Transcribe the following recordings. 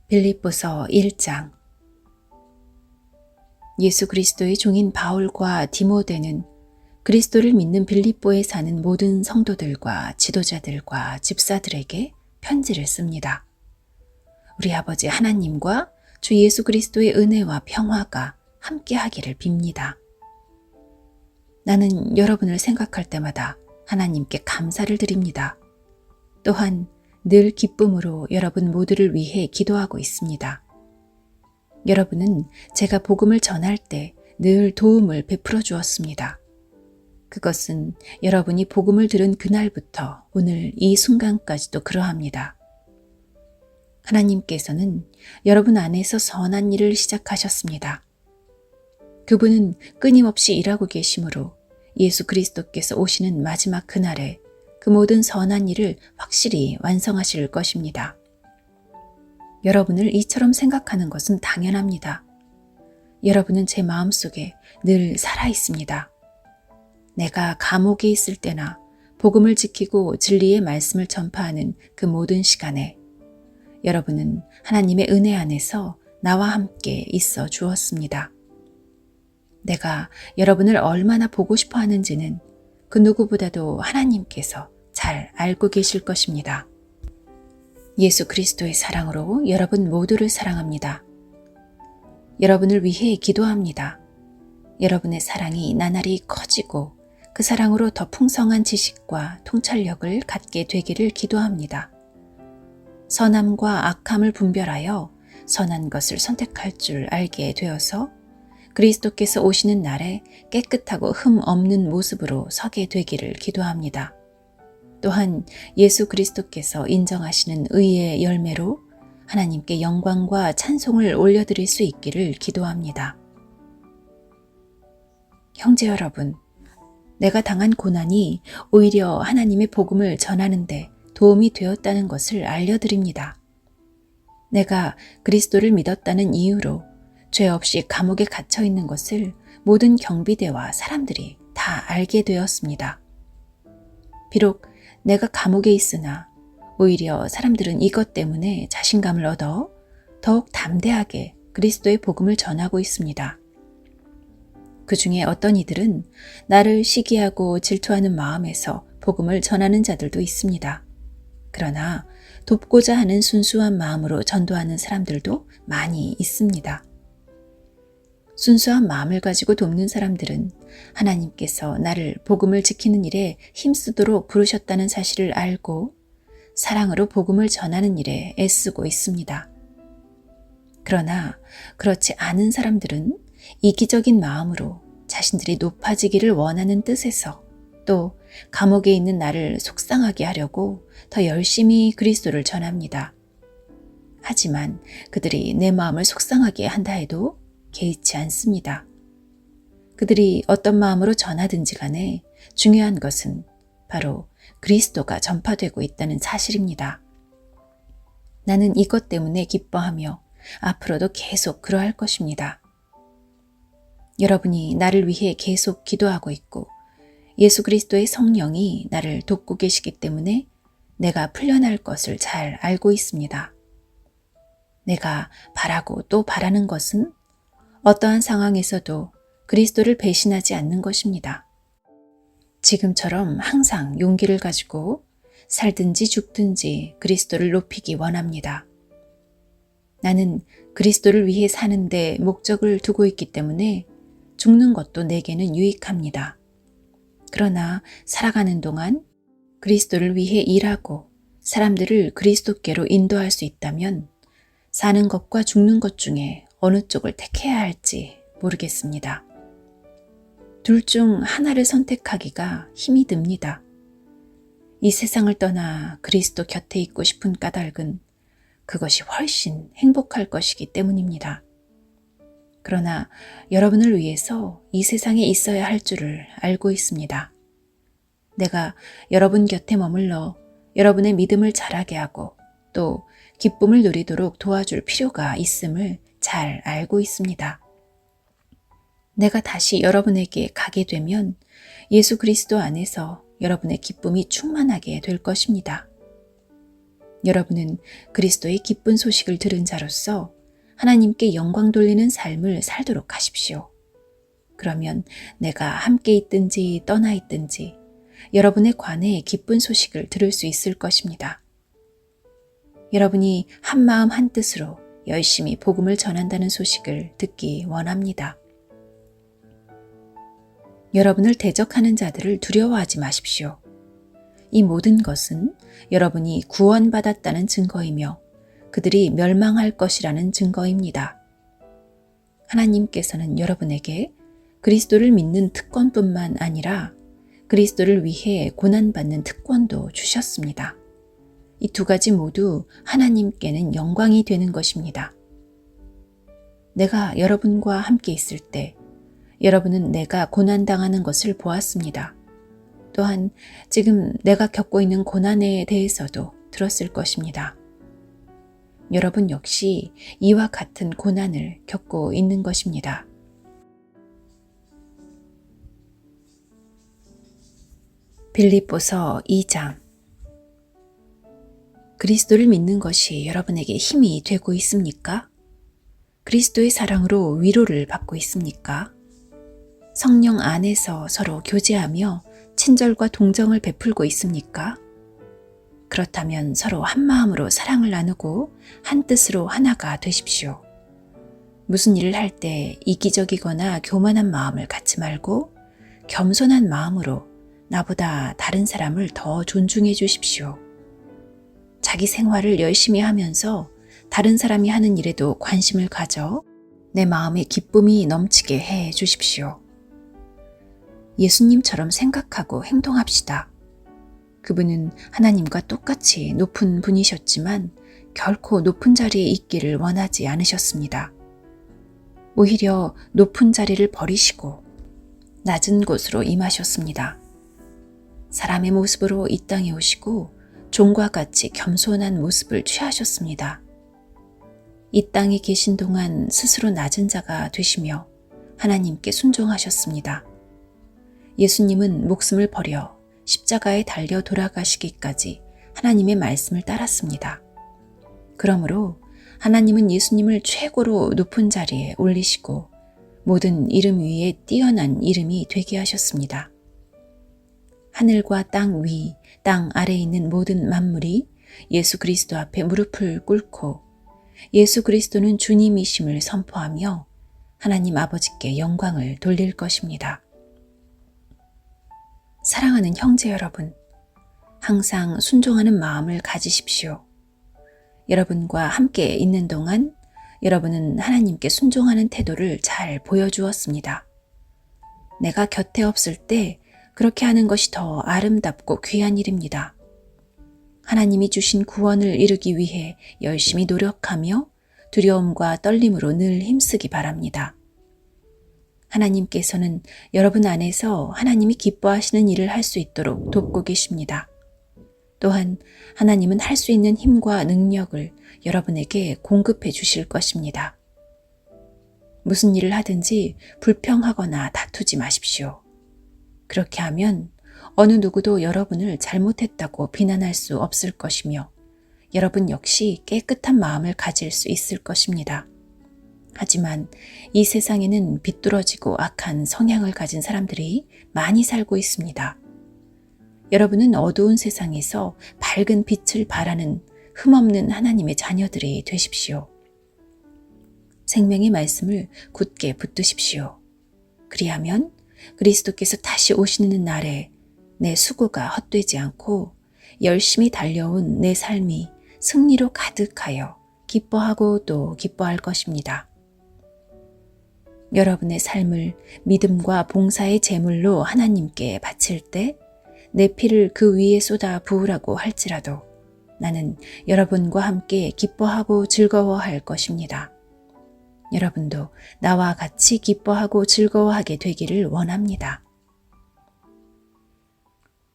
빌립보서 1장. 예수 그리스도의 종인 바울과 디모데는 그리스도를 믿는 빌립보에 사는 모든 성도들과 지도자들과 집사들에게 편지를 씁니다. 우리 아버지 하나님과 주 예수 그리스도의 은혜와 평화가 함께 하기를 빕니다. 나는 여러분을 생각할 때마다 하나님께 감사를 드립니다. 또한 늘 기쁨으로 여러분 모두를 위해 기도하고 있습니다. 여러분은 제가 복음을 전할 때 늘 도움을 베풀어 주었습니다. 그것은 여러분이 복음을 들은 그날부터 오늘 이 순간까지도 그러합니다. 하나님께서는 여러분 안에서 선한 일을 시작하셨습니다. 그분은 끊임없이 일하고 계시므로 예수 그리스도께서 오시는 마지막 그날에 그 모든 선한 일을 확실히 완성하실 것입니다. 여러분을 이처럼 생각하는 것은 당연합니다. 여러분은 제 마음속에 늘 살아 있습니다. 내가 감옥에 있을 때나 복음을 지키고 진리의 말씀을 전파하는 그 모든 시간에 여러분은 하나님의 은혜 안에서 나와 함께 있어 주었습니다. 내가 여러분을 얼마나 보고 싶어 하는지는 그 누구보다도 하나님께서 잘 알고 계실 것입니다. 예수 그리스도의 사랑으로 여러분 모두를 사랑합니다. 여러분을 위해 기도합니다. 여러분의 사랑이 나날이 커지고 그 사랑으로 더 풍성한 지식과 통찰력을 갖게 되기를 기도합니다. 선함과 악함을 분별하여 선한 것을 선택할 줄 알게 되어서 그리스도께서 오시는 날에 깨끗하고 흠 없는 모습으로 서게 되기를 기도합니다. 또한 예수 그리스도께서 인정하시는 의의 열매로 하나님께 영광과 찬송을 올려드릴 수 있기를 기도합니다. 형제 여러분, 내가 당한 고난이 오히려 하나님의 복음을 전하는 데 도움이 되었다는 것을 알려드립니다. 내가 그리스도를 믿었다는 이유로 죄 없이 감옥에 갇혀 있는 것을 모든 경비대와 사람들이 다 알게 되었습니다. 비록 내가 감옥에 있으나 오히려 사람들은 이것 때문에 자신감을 얻어 더욱 담대하게 그리스도의 복음을 전하고 있습니다. 그 중에 어떤 이들은 나를 시기하고 질투하는 마음에서 복음을 전하는 자들도 있습니다. 그러나 돕고자 하는 순수한 마음으로 전도하는 사람들도 많이 있습니다. 순수한 마음을 가지고 돕는 사람들은 하나님께서 나를 복음을 지키는 일에 힘쓰도록 부르셨다는 사실을 알고 사랑으로 복음을 전하는 일에 애쓰고 있습니다. 그러나 그렇지 않은 사람들은 이기적인 마음으로 자신들이 높아지기를 원하는 뜻에서 또 감옥에 있는 나를 속상하게 하려고 더 열심히 그리스도를 전합니다. 하지만 그들이 내 마음을 속상하게 한다 해도 개의치 않습니다. 그들이 어떤 마음으로 전하든지 간에 중요한 것은 바로 그리스도가 전파되고 있다는 사실입니다. 나는 이것 때문에 기뻐하며 앞으로도 계속 그러할 것입니다. 여러분이 나를 위해 계속 기도하고 있고 예수 그리스도의 성령이 나를 돕고 계시기 때문에 내가 풀려날 것을 잘 알고 있습니다. 내가 바라고 또 바라는 것은 어떠한 상황에서도 그리스도를 배신하지 않는 것입니다. 지금처럼 항상 용기를 가지고 살든지 죽든지 그리스도를 높이기 원합니다. 나는 그리스도를 위해 사는데 목적을 두고 있기 때문에 죽는 것도 내게는 유익합니다. 그러나 살아가는 동안 그리스도를 위해 일하고 사람들을 그리스도께로 인도할 수 있다면 사는 것과 죽는 것 중에 어느 쪽을 택해야 할지 모르겠습니다. 둘 중 하나를 선택하기가 힘이 듭니다. 이 세상을 떠나 그리스도 곁에 있고 싶은 까닭은 그것이 훨씬 행복할 것이기 때문입니다. 그러나 여러분을 위해서 이 세상에 있어야 할 줄을 알고 있습니다. 내가 여러분 곁에 머물러 여러분의 믿음을 자라게 하고 또 기쁨을 누리도록 도와줄 필요가 있음을 잘 알고 있습니다. 내가 다시 여러분에게 가게 되면 예수 그리스도 안에서 여러분의 기쁨이 충만하게 될 것입니다. 여러분은 그리스도의 기쁜 소식을 들은 자로서 하나님께 영광 돌리는 삶을 살도록 하십시오. 그러면 내가 함께 있든지 떠나 있든지 여러분에 관해 기쁜 소식을 들을 수 있을 것입니다. 여러분이 한마음 한뜻으로 열심히 복음을 전한다는 소식을 듣기 원합니다. 여러분을 대적하는 자들을 두려워하지 마십시오. 이 모든 것은 여러분이 구원받았다는 증거이며 그들이 멸망할 것이라는 증거입니다. 하나님께서는 여러분에게 그리스도를 믿는 특권뿐만 아니라 그리스도를 위해 고난받는 특권도 주셨습니다. 이 두 가지 모두 하나님께는 영광이 되는 것입니다. 내가 여러분과 함께 있을 때 여러분은 내가 고난당하는 것을 보았습니다. 또한 지금 내가 겪고 있는 고난에 대해서도 들었을 것입니다. 여러분 역시 이와 같은 고난을 겪고 있는 것입니다. 빌립보서 2장. 그리스도를 믿는 것이 여러분에게 힘이 되고 있습니까? 그리스도의 사랑으로 위로를 받고 있습니까? 성령 안에서 서로 교제하며 친절과 동정을 베풀고 있습니까? 그렇다면 서로 한 마음으로 사랑을 나누고 한 뜻으로 하나가 되십시오. 무슨 일을 할 때 이기적이거나 교만한 마음을 갖지 말고 겸손한 마음으로 나보다 다른 사람을 더 존중해 주십시오. 자기 생활을 열심히 하면서 다른 사람이 하는 일에도 관심을 가져 내 마음에 기쁨이 넘치게 해 주십시오. 예수님처럼 생각하고 행동합시다. 그분은 하나님과 똑같이 높은 분이셨지만 결코 높은 자리에 있기를 원하지 않으셨습니다. 오히려 높은 자리를 버리시고 낮은 곳으로 임하셨습니다. 사람의 모습으로 이 땅에 오시고 종과 같이 겸손한 모습을 취하셨습니다. 이 땅에 계신 동안 스스로 낮은 자가 되시며 하나님께 순종하셨습니다. 예수님은 목숨을 버려 십자가에 달려 돌아가시기까지 하나님의 말씀을 따랐습니다. 그러므로 하나님은 예수님을 최고로 높은 자리에 올리시고 모든 이름 위에 뛰어난 이름이 되게 하셨습니다. 하늘과 땅 위, 땅 아래에 있는 모든 만물이 예수 그리스도 앞에 무릎을 꿇고 예수 그리스도는 주님이심을 선포하며 하나님 아버지께 영광을 돌릴 것입니다. 사랑하는 형제 여러분, 항상 순종하는 마음을 가지십시오. 여러분과 함께 있는 동안 여러분은 하나님께 순종하는 태도를 잘 보여주었습니다. 내가 곁에 없을 때 그렇게 하는 것이 더 아름답고 귀한 일입니다. 하나님이 주신 구원을 이루기 위해 열심히 노력하며 두려움과 떨림으로 늘 힘쓰기 바랍니다. 하나님께서는 여러분 안에서 하나님이 기뻐하시는 일을 할 수 있도록 돕고 계십니다. 또한 하나님은 할 수 있는 힘과 능력을 여러분에게 공급해 주실 것입니다. 무슨 일을 하든지 불평하거나 다투지 마십시오. 그렇게 하면 어느 누구도 여러분을 잘못했다고 비난할 수 없을 것이며 여러분 역시 깨끗한 마음을 가질 수 있을 것입니다. 하지만 이 세상에는 비뚤어지고 악한 성향을 가진 사람들이 많이 살고 있습니다. 여러분은 어두운 세상에서 밝은 빛을 발하는 흠없는 하나님의 자녀들이 되십시오. 생명의 말씀을 굳게 붙드십시오. 그리하면 그리스도께서 다시 오시는 날에 내 수고가 헛되지 않고 열심히 달려온 내 삶이 승리로 가득하여 기뻐하고 또 기뻐할 것입니다. 여러분의 삶을 믿음과 봉사의 제물로 하나님께 바칠 때 내 피를 그 위에 쏟아 부으라고 할지라도 나는 여러분과 함께 기뻐하고 즐거워할 것입니다. 여러분도 나와 같이 기뻐하고 즐거워하게 되기를 원합니다.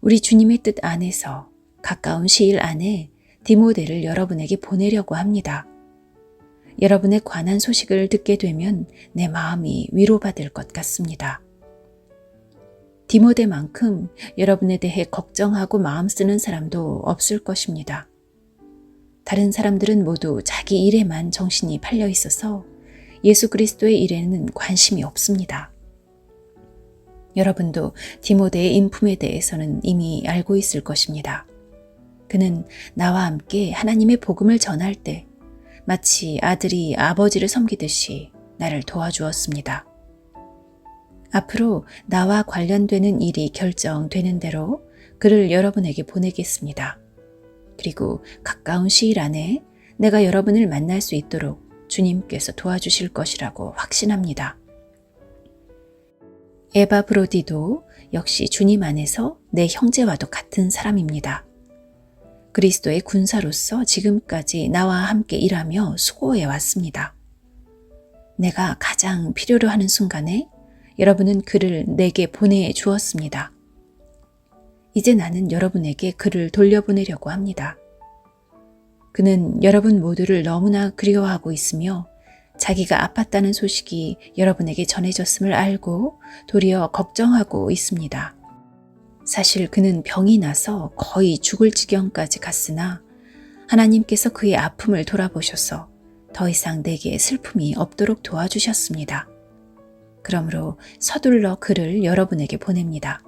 우리 주님의 뜻 안에서 가까운 시일 안에 디모데를 여러분에게 보내려고 합니다. 여러분에 관한 소식을 듣게 되면 내 마음이 위로받을 것 같습니다. 디모데만큼 여러분에 대해 걱정하고 마음 쓰는 사람도 없을 것입니다. 다른 사람들은 모두 자기 일에만 정신이 팔려 있어서 예수 그리스도의 일에는 관심이 없습니다. 여러분도 디모데의 인품에 대해서는 이미 알고 있을 것입니다. 그는 나와 함께 하나님의 복음을 전할 때 마치 아들이 아버지를 섬기듯이 나를 도와주었습니다. 앞으로 나와 관련되는 일이 결정되는 대로 그를 여러분에게 보내겠습니다. 그리고 가까운 시일 안에 내가 여러분을 만날 수 있도록 주님께서 도와주실 것이라고 확신합니다. 에바브로디도 역시 주님 안에서 내 형제와도 같은 사람입니다. 그리스도의 군사로서 지금까지 나와 함께 일하며 수고해 왔습니다. 내가 가장 필요로 하는 순간에 여러분은 그를 내게 보내주었습니다. 이제 나는 여러분에게 그를 돌려보내려고 합니다. 그는 여러분 모두를 너무나 그리워하고 있으며 자기가 아팠다는 소식이 여러분에게 전해졌음을 알고 도리어 걱정하고 있습니다. 사실 그는 병이 나서 거의 죽을 지경까지 갔으나 하나님께서 그의 아픔을 돌아보셔서 더 이상 내게 슬픔이 없도록 도와주셨습니다. 그러므로 서둘러 그를 여러분에게 보냅니다.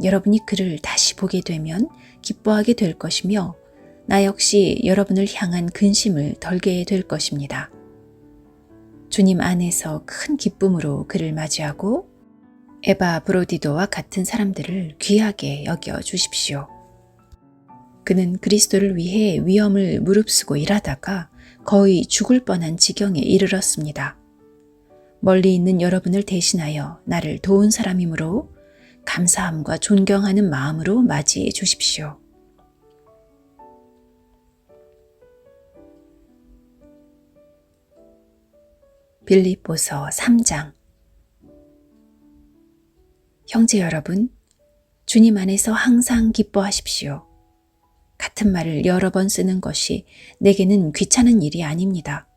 여러분이 그를 다시 보게 되면 기뻐하게 될 것이며 나 역시 여러분을 향한 근심을 덜게 될 것입니다. 주님 안에서 큰 기쁨으로 그를 맞이하고 에바브로디도와 같은 사람들을 귀하게 여겨 주십시오. 그는 그리스도를 위해 위험을 무릅쓰고 일하다가 거의 죽을 뻔한 지경에 이르렀습니다. 멀리 있는 여러분을 대신하여 나를 도운 사람이므로 감사함과 존경하는 마음으로 맞이해 주십시오. 빌립보서 3장. 형제 여러분, 주님 안에서 항상 기뻐하십시오. 같은 말을 여러 번 쓰는 것이 내게는 귀찮은 일이 아닙니다.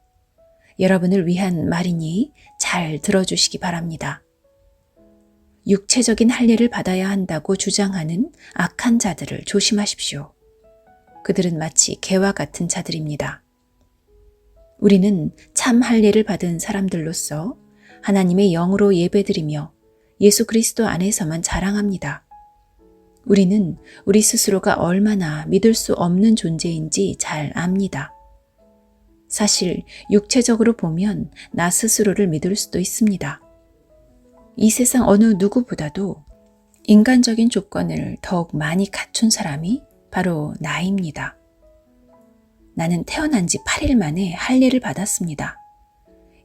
여러분을 위한 말이니 잘 들어주시기 바랍니다. 육체적인 할례를 받아야 한다고 주장하는 악한 자들을 조심하십시오. 그들은 마치 개와 같은 자들입니다. 우리는 참 할례를 받은 사람들로서 하나님의 영으로 예배드리며 예수 그리스도 안에서만 자랑합니다. 우리는 우리 스스로가 얼마나 믿을 수 없는 존재인지 잘 압니다. 사실 육체적으로 보면 나 스스로를 믿을 수도 있습니다. 이 세상 어느 누구보다도 인간적인 조건을 더욱 많이 갖춘 사람이 바로 나입니다. 나는 태어난 지 8일 만에 할례를 받았습니다.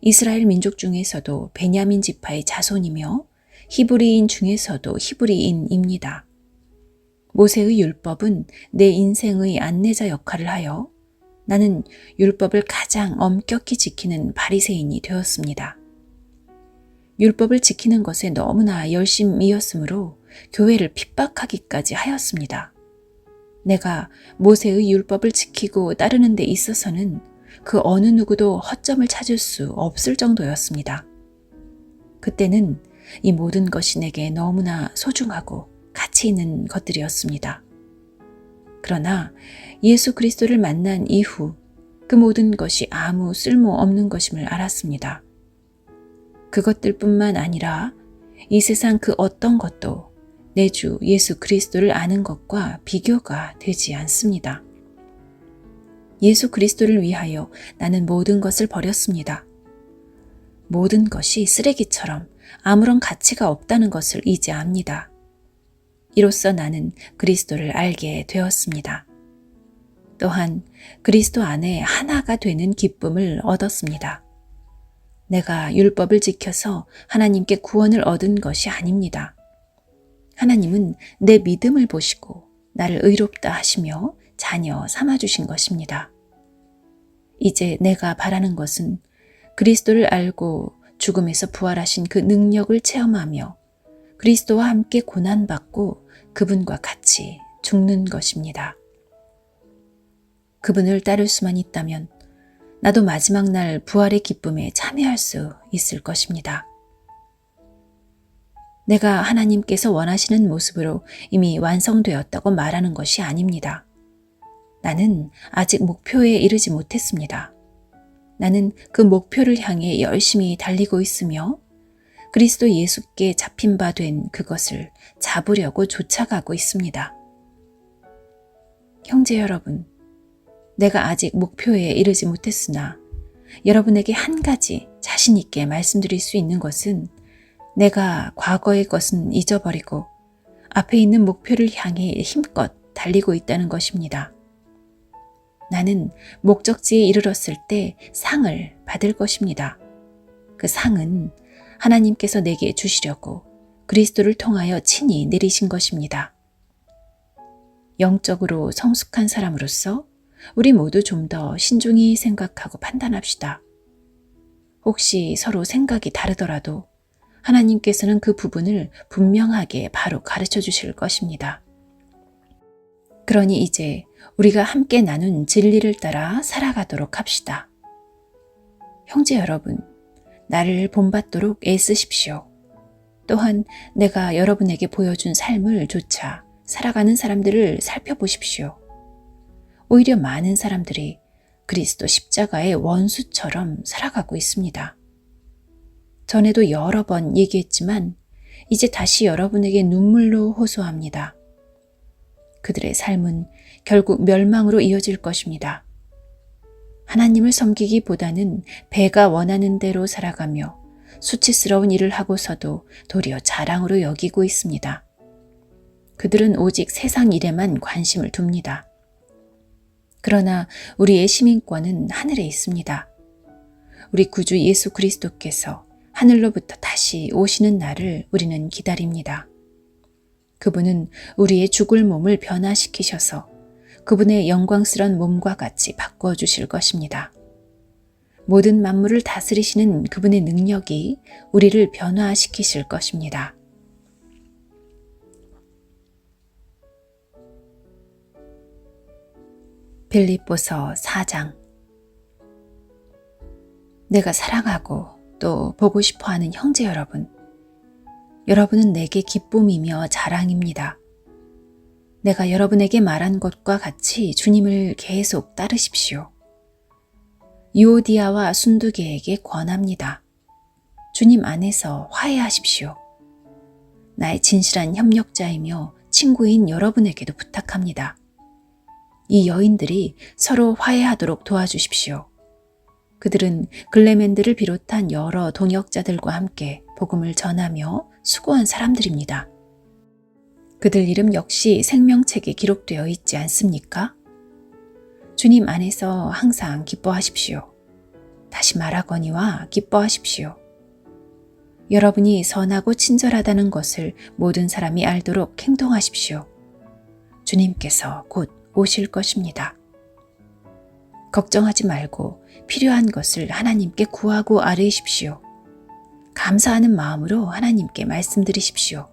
이스라엘 민족 중에서도 베냐민 지파의 자손이며 히브리인 중에서도 히브리인입니다. 모세의 율법은 내 인생의 안내자 역할을 하여 나는 율법을 가장 엄격히 지키는 바리새인이 되었습니다. 율법을 지키는 것에 너무나 열심이었으므로 교회를 핍박하기까지 하였습니다. 내가 모세의 율법을 지키고 따르는 데 있어서는 그 어느 누구도 허점을 찾을 수 없을 정도였습니다. 그때는 이 모든 것이 내게 너무나 소중하고 가치 있는 것들이었습니다. 그러나 예수 그리스도를 만난 이후 그 모든 것이 아무 쓸모없는 것임을 알았습니다. 그것들뿐만 아니라 이 세상 그 어떤 것도 내 주 예수 그리스도를 아는 것과 비교가 되지 않습니다. 예수 그리스도를 위하여 나는 모든 것을 버렸습니다. 모든 것이 쓰레기처럼 아무런 가치가 없다는 것을 이제 압니다. 이로써 나는 그리스도를 알게 되었습니다. 또한 그리스도 안에 하나가 되는 기쁨을 얻었습니다. 내가 율법을 지켜서 하나님께 구원을 얻은 것이 아닙니다. 하나님은 내 믿음을 보시고 나를 의롭다 하시며 자녀 삼아주신 것입니다. 이제 내가 바라는 것은 그리스도를 알고 죽음에서 부활하신 그 능력을 체험하며 그리스도와 함께 고난받고 그분과 같이 죽는 것입니다. 그분을 따를 수만 있다면 나도 마지막 날 부활의 기쁨에 참여할 수 있을 것입니다. 내가 하나님께서 원하시는 모습으로 이미 완성되었다고 말하는 것이 아닙니다. 나는 아직 목표에 이르지 못했습니다. 나는 그 목표를 향해 열심히 달리고 있으며 그리스도 예수께 잡힌 바 된 그것을 잡으려고 쫓아가고 있습니다. 형제 여러분, 내가 아직 목표에 이르지 못했으나 여러분에게 한 가지 자신 있게 말씀드릴 수 있는 것은 내가 과거의 것은 잊어버리고 앞에 있는 목표를 향해 힘껏 달리고 있다는 것입니다. 나는 목적지에 이르렀을 때 상을 받을 것입니다. 그 상은 하나님께서 내게 주시려고 그리스도를 통하여 친히 내리신 것입니다. 영적으로 성숙한 사람으로서 우리 모두 좀 더 신중히 생각하고 판단합시다. 혹시 서로 생각이 다르더라도 하나님께서는 그 부분을 분명하게 바로 가르쳐 주실 것입니다. 그러니 이제 우리가 함께 나눈 진리를 따라 살아가도록 합시다. 형제 여러분, 나를 본받도록 애쓰십시오. 또한 내가 여러분에게 보여준 삶을 조차 살아가는 사람들을 살펴보십시오. 오히려 많은 사람들이 그리스도 십자가의 원수처럼 살아가고 있습니다. 전에도 여러 번 얘기했지만 이제 다시 여러분에게 눈물로 호소합니다. 그들의 삶은 결국 멸망으로 이어질 것입니다. 하나님을 섬기기보다는 배가 원하는 대로 살아가며 수치스러운 일을 하고서도 도리어 자랑으로 여기고 있습니다. 그들은 오직 세상 일에만 관심을 둡니다. 그러나 우리의 시민권은 하늘에 있습니다. 우리 구주 예수 그리스도께서 하늘로부터 다시 오시는 날을 우리는 기다립니다. 그분은 우리의 죽을 몸을 변화시키셔서 그분의 영광스러운 몸과 같이 바꿔주실 것입니다. 모든 만물을 다스리시는 그분의 능력이 우리를 변화시키실 것입니다. 빌립보서 4장. 내가 사랑하고 또 보고 싶어하는 형제 여러분, 여러분은 내게 기쁨이며 자랑입니다. 내가 여러분에게 말한 것과 같이 주님을 계속 따르십시오. 유오디아와 순두계에게 권합니다. 주님 안에서 화해하십시오. 나의 진실한 협력자이며 친구인 여러분에게도 부탁합니다. 이 여인들이 서로 화해하도록 도와주십시오. 그들은 글레멘드를 비롯한 여러 동역자들과 함께 복음을 전하며 수고한 사람들입니다. 그들 이름 역시 생명책에 기록되어 있지 않습니까? 주님 안에서 항상 기뻐하십시오. 다시 말하거니와 기뻐하십시오. 여러분이 선하고 친절하다는 것을 모든 사람이 알도록 행동하십시오. 주님께서 곧 오실 것입니다. 걱정하지 말고 필요한 것을 하나님께 구하고 아뢰십시오. 감사하는 마음으로 하나님께 말씀드리십시오.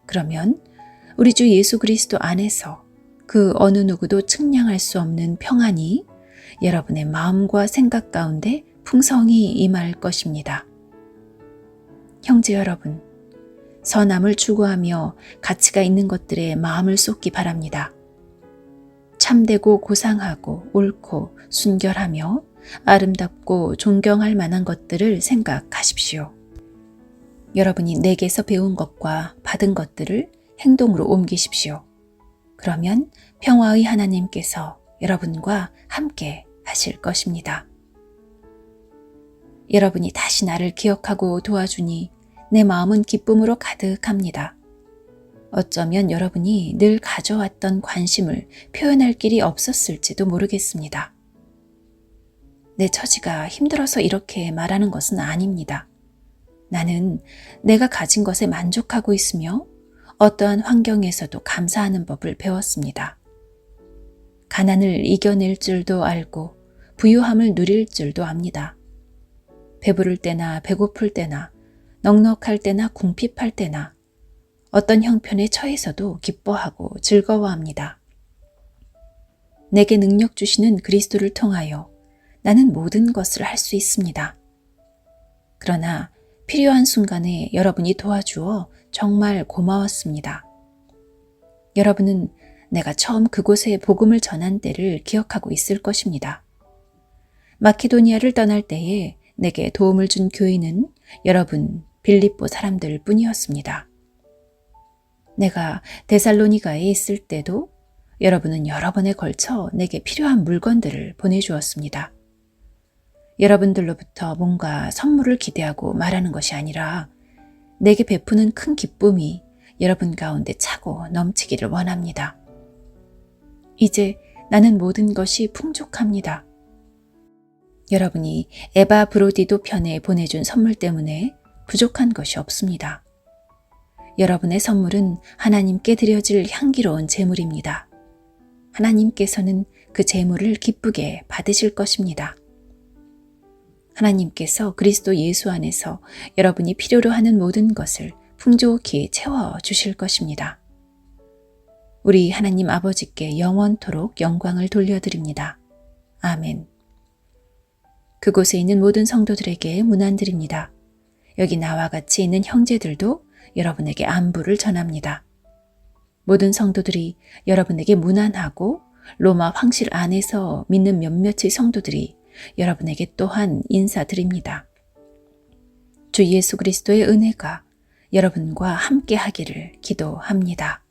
그러면 우리 주 예수 그리스도 안에서 그 어느 누구도 측량할 수 없는 평안이 여러분의 마음과 생각 가운데 풍성히 임할 것입니다. 형제 여러분, 선함을 추구하며 가치가 있는 것들에 마음을 쏟기 바랍니다. 참되고 고상하고 옳고 순결하며 아름답고 존경할 만한 것들을 생각하십시오. 여러분이 내게서 배운 것과 받은 것들을 행동으로 옮기십시오. 그러면 평화의 하나님께서 여러분과 함께 하실 것입니다. 여러분이 다시 나를 기억하고 도와주니 내 마음은 기쁨으로 가득합니다. 어쩌면 여러분이 늘 가져왔던 관심을 표현할 길이 없었을지도 모르겠습니다. 내 처지가 힘들어서 이렇게 말하는 것은 아닙니다. 나는 내가 가진 것에 만족하고 있으며 어떠한 환경에서도 감사하는 법을 배웠습니다. 가난을 이겨낼 줄도 알고 부유함을 누릴 줄도 압니다. 배부를 때나 배고플 때나 넉넉할 때나 궁핍할 때나 어떤 형편에 처해서도 기뻐하고 즐거워합니다. 내게 능력 주시는 그리스도를 통하여 나는 모든 것을 할 수 있습니다. 그러나 필요한 순간에 여러분이 도와주어 정말 고마웠습니다. 여러분은 내가 처음 그곳에 복음을 전한 때를 기억하고 있을 것입니다. 마케도니아를 떠날 때에 내게 도움을 준 교인은 여러분 빌립보 사람들 뿐이었습니다. 내가 데살로니가에 있을 때도 여러분은 여러 번에 걸쳐 내게 필요한 물건들을 보내주었습니다. 여러분들로부터 뭔가 선물을 기대하고 말하는 것이 아니라 내게 베푸는 큰 기쁨이 여러분 가운데 차고 넘치기를 원합니다. 이제 나는 모든 것이 풍족합니다. 여러분이 에바 브로디도 편에 보내준 선물 때문에 부족한 것이 없습니다. 여러분의 선물은 하나님께 드려질 향기로운 제물입니다. 하나님께서는 그 제물을 기쁘게 받으실 것입니다. 하나님께서 그리스도 예수 안에서 여러분이 필요로 하는 모든 것을 풍족히 채워주실 것입니다. 우리 하나님 아버지께 영원토록 영광을 돌려드립니다. 아멘. 그곳에 있는 모든 성도들에게 문안드립니다. 여기 나와 같이 있는 형제들도 여러분에게 안부를 전합니다. 모든 성도들이 여러분에게 문안하고 로마 황실 안에서 믿는 몇몇의 성도들이 여러분에게 또한 인사드립니다. 주 예수 그리스도의 은혜가 여러분과 함께 하기를 기도합니다.